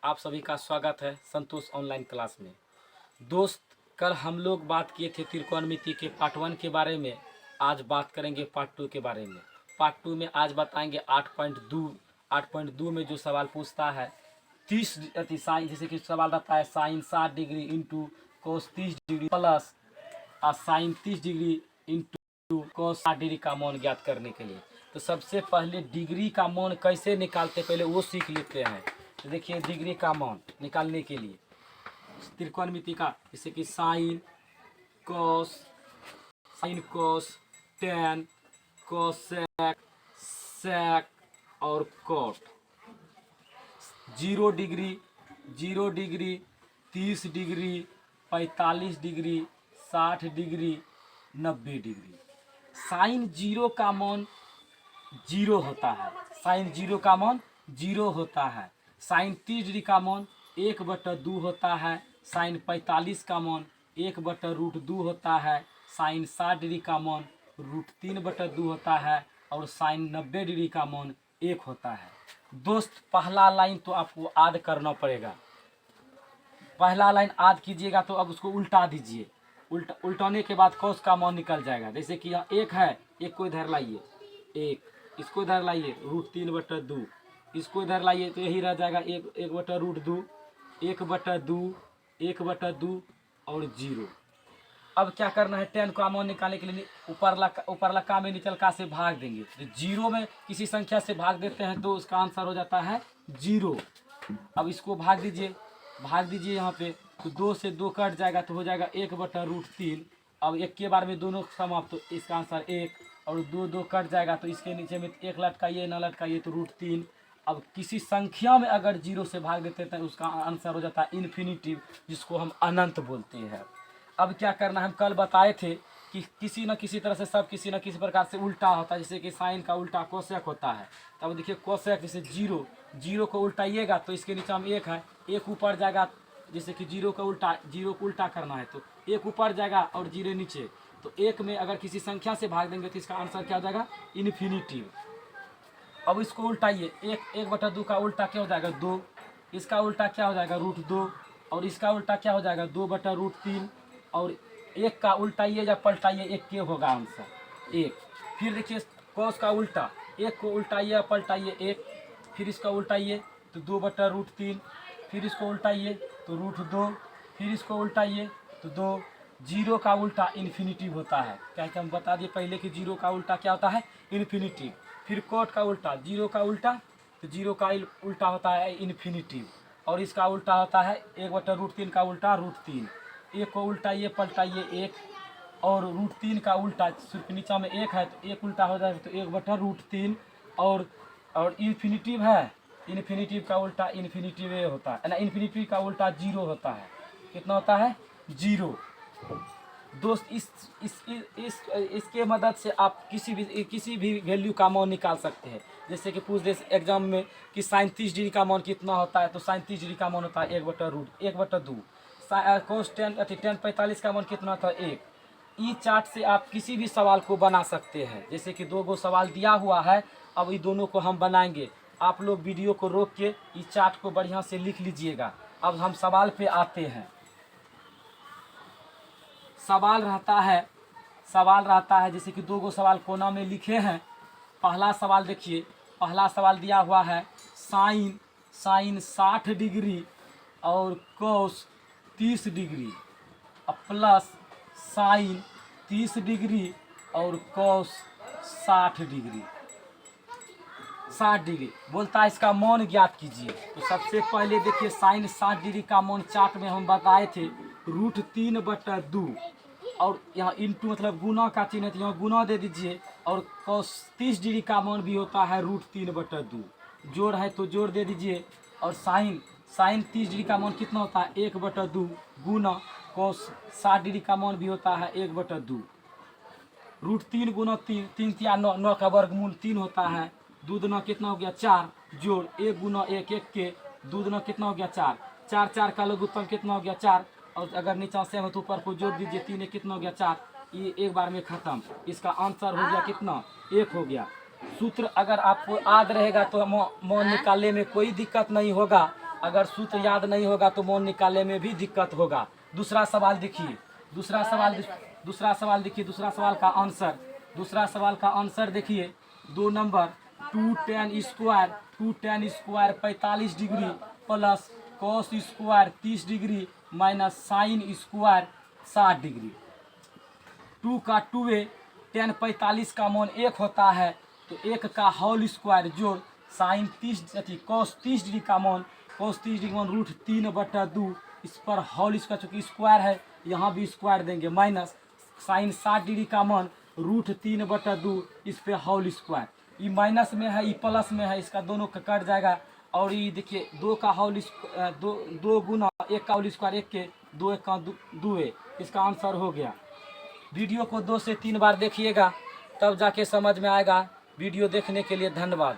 आप सभी का स्वागत है संतोष ऑनलाइन क्लास में। दोस्त, कल हम लोग बात किए थे त्रिकोणमिति के पार्ट 1 के बारे में। आज बात करेंगे पार्ट 2 के बारे में। पार्ट 2 में आज बताएंगे 8.2 में जो सवाल पूछता है 30 साइन, जैसे कि सवाल रहता है sine 60 degree into cos 30 degree plus sine 30 degree into cos 60 degree का मान ज्ञात करने के लिए। तो सबसे पहले डिग्री का मान कैसे निकालते पहले वो सीख लेते हैं। तो देखिए डिग्री का मान निकालने के लिए त्रिकोणमिति का, जैसे कि sine cos tan cosec sec और cot. 0 degree 30 degree 45 degree 60 degree 90 degree. Sine 0 का मान 0 होता है। साइन 0 का मान 0 होता है। साइन 30 डिग्री का मान 1/2 होता है। साइन 45 का मान 1/√2 होता है। साइन 60 डिग्री का मान √3/2 होता है। और साइन 90 डिग्री का मान 1 होता है। दोस्त, पहला लाइन तो आपको याद करना पड़ेगा। पहला लाइन याद कीजिएगा तो अब उसको उल्टा दीजिए। उल्टाने के बाद कोस का मान निकल जाएगा। जैसे कि यहाँ 1 है, 1 को इधर लाइए, 1 इसको इधर लाइए √3/2, इसको इधर लाइए तो यही रह जाएगा 1/√2, 1/2 और 0। अब क्या करना है, 10 का मान निकालने के लिए ऊपर लका में नीचल का से भाग देंगे। तो 0 में किसी संख्या से भाग देते हैं तो उसका आंसर हो जाता है 0। अब इसको भाग दीजिए यहाँ पे, तो 2 से 2 कट जाएगा तो हो जाएगा 1/√3। अब 1 के बार में दोनों समाप्त, तो इसका आंसर 1 और 2 कट जाएगा तो इसके नीचे में 1 लटकाइए, न लटकाइए तो √3। अब किसी संख्या में अगर 0 से भाग देते हैं तो उसका आंसर हो जाता है इन्फिनिटिव, जिसको हम अनंत बोलते हैं। अब क्या करना है, हम कल बताए थे कि किसी न किसी तरह से सब किसी न किसी प्रकार से उल्टा होता है। जैसे कि साइन का उल्टा कोसेक होता है। तब देखिए कोसेक, जैसे 0 को उल्टाइएगा तो इसके नीचे में 1 है, 1 ऊपर जाएगा। जैसे कि 0 को उल्टा करना है तो 1 ऊपर जाएगा और 0 नीचे। तो 1 में अगर किसी संख्या से भाग देंगे तो इसका आंसर क्या हो जाएगा, इन्फिनिटिव। अब इसको उल्टाइए, 1/2 का उल्टा क्या हो जाएगा, 2। इसका उल्टा क्या हो जाएगा, √2। और इसका उल्टा क्या हो जाएगा, 2/√3। और 1 का उल्टाइए या पलटाइए, 1 के होगा आंसर 1। फिर देखिए कोस का उल्टा, 1 को उल्टाइए या पलटाइए 1। फिर इसका उल्टाइए तो 2/√3। फिर इसको उल्टाइए तो √2। फिर इसको उल्टाइए तो 2। 0 का उल्टा इन्फिनिटिव होता है। क्या कि हम बता दिए पहले कि 0 का उल्टा क्या होता है, इन्फिनिटिव। फिर कोट का उल्टा, 0 का उल्टा तो 0 का उल्टा होता है इन्फिनिटिव। और इसका उल्टा होता है 1/√3 का उल्टा √3। 1 को उल्टाइए पलटाइए 1 और √3 का उल्टा, सिर्फ नीचा में 1 है तो 1 उल्टा हो जाएगा तो 1/√3। और इन्फिनिटिव है, इन्फिनिटिव का उल्टा इन्फिनिटिव होता है ना, इन्फिनिटिव का उल्टा 0 होता है। कितना होता है, 0। दोस्त, इसके मदद से आप किसी भी वैल्यू का मान निकाल सकते हैं। जैसे कि पूछ दे एग्जाम में कि साइन 30 डिग्री का मान कितना होता है, तो साइन 30 डिग्री का मान होता है 1/2। कोस 10 45 का मान कितना था, 1। ई चार्ट से आप किसी भी सवाल को बना सकते हैं। जैसे कि 2 सवाल दिया हुआ है, अब ये दोनों को हम बनाएंगे। आप लोग वीडियो को रोक के इस चार्ट को बढ़िया से लिख लीजिएगा। अब हम सवाल पे आते हैं। सवाल रहता है जैसे कि 2 सवाल कोना में लिखे हैं। पहला सवाल देखिए, पहला सवाल दिया हुआ है साइन 60 डिग्री और कोस 30 डिग्री प्लस साइन 30 डिग्री और कोस 60 डिग्री बोलता है इसका मान ज्ञात कीजिए। तो सबसे पहले देखिए साइन 60 डिग्री का मान चार्ट में हम बताए थे √3/2। और यहाँ इंटू मतलब गुना का चिन्ह है तो यहाँ गुना दे दीजिए। और कोस 30 डिग्री का मान भी होता है √3/2, जोड़ है तो जोड़ दे दीजिए। और साइन 30 डिग्री का मान कितना होता है, 1/2 गुना कोस 60 डिग्री का मान भी होता है 1/2। √3 गुना 3, 3 या 9 का वर्गमूल 3 होता है। 2 दूना कितना हो गया, 4। जोड़ 1 गुना 1, 1 के 2 दूना कितना हो गया, 4। 4 का लघुत्तम कितना हो गया, 4। और अगर नीचा से तो ऊपर को जोड़ दीजिए, 3 कितना हो गया, 4। ये एक बार में खत्म। इसका आंसर हो गया कितना, 1 हो गया। सूत्र अगर आपको याद रहेगा तो मान निकालने में कोई दिक्कत नहीं होगा। अगर सूत्र याद नहीं होगा तो मौन निकालने में भी दिक्कत होगा। दूसरा सवाल देखिए, दूसरा सवाल देखिए, दूसरा सवाल का आंसर, दूसरा सवाल का आंसर देखिए 2 number 2 tan square 45 degree plus cos square 30 degree minus sine square 60 degree. 2 का 2a, tan 45 का मान 1 होता है तो 1 का होल स्क्वायर जोड़ साइन 30 कॉस 30 डिग्री का मान रूट 3/2, इस पर होल स्क्वायर चूँकि स्क्वायर है यहाँ भी स्क्वायर देंगे, माइनस साइन 60 डिग्री का मान रूट 3/2, इस पे होल स्क्वायर। ये माइनस में है, ये प्लस में है, इसका दोनों का कट जाएगा। और ये देखिए 2 का होल दो गुना 1 का होल स्क्वायर 1 के 2 1 का 2 है, इसका आंसर हो गया। वीडियो को 2 से 3 बार देखिएगा तब जाके समझ में आएगा। वीडियो देखने के लिए धन्यवाद।